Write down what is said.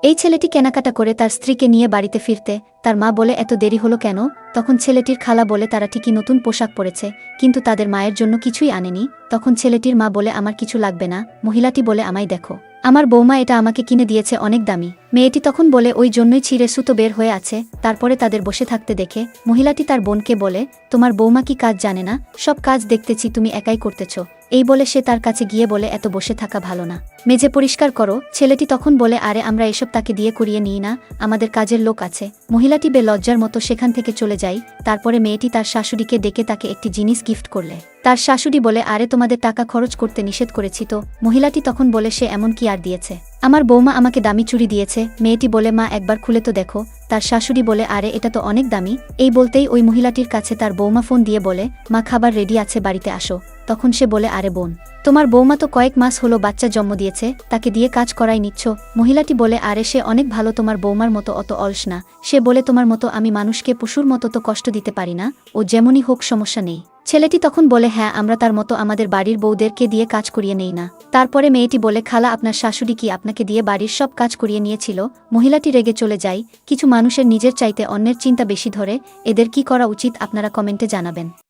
এই ছেলেটি কেনাকাটা করে তার স্ত্রীকে নিয়ে বাড়িতে ফিরতে তার মা বলে এত দেরি হলো কেন। তখন ছেলেটির খালা বলে তারা ঠিকই নতুন পোশাক পরেছে, কিন্তু তাদের মায়ের জন্য কিছুই আনেনি। তখন ছেলেটির মা বলে আমার কিছু লাগবে না। মহিলাটি বলে আমায় দেখো, আমার বৌমা এটা আমাকে কিনে দিয়েছে, অনেক দামি। মেয়েটি তখন বলে ওই জন্যই ছিঁড়ে সুতো বের হয়ে আছে। তারপরে তাদের বসে থাকতে দেখে মহিলাটি তার বোনকে বলে, তোমার বৌমা কি কাজ জানে না? সব কাজ দেখতেছি তুমি একাই করতেছ। এই বলে সে তার কাছে গিয়ে বলে এত বসে থাকা ভালো না, মেঝে পরিষ্কার করো। ছেলেটি তখন বলে আরে আমরা এসব তাকে দিয়ে করিয়ে নিই না, আমাদের কাজের লোক আছে। মহিলাটি বেলজ্জার মতো সেখান থেকে চলে যায়। তারপরে মেয়েটি তার শাশুড়িকে ডেকে তাকে একটি জিনিস গিফট করলে তার শাশুড়ি বলে আরে তোমাদের টাকা খরচ করতে নিষেধ করেছি তো। মহিলাটি তখন বলে সে এমন কি আর দিয়েছে, আমার বৌমা আমাকে দামি চুড়ি দিয়েছে। মেয়েটি বলে মা একবার খুলে তো দেখো। তার শাশুড়ি বলে আরে এটা তো অনেক দামি। এই বলতেই ওই মহিলাটির কাছে তার বৌমা ফোন দিয়ে বলে মা খাবার রেডি আছে, বাড়িতে আসো। তখন সে বলে আরে বোন, তোমার বৌমা তো কয়েক মাস হলো বাচ্চা জন্ম দিয়েছে, তাকে দিয়ে কাজ করাই নিচ্ছ। মহিলাটি বলে আরে সে অনেক ভালো, তোমার বৌমার মতো অত অলস না। সে বলে তোমার মতো আমি মানুষকে পশুর মতো তো কষ্ট দিতে পারি না, ও যেমনই হোক সমস্যা নেই। ছেলেটি তখন বলে হ্যাঁ আমরা তার মতো আমাদের বাড়ির বউদেরকে দিয়ে কাজ করিয়ে নেই না। তারপরে মেয়েটি বলে খালা আপনার শাশুড়ি কি আপনাকে দিয়ে বাড়ির সব কাজ করিয়ে নিয়েছিল? মহিলাটি রেগে চলে যায়। কিছু মানুষের নিজের চাইতে অন্যের চিন্তা বেশি ধরে, এদের কি করা উচিত আপনারা কমেন্টে জানাবেন।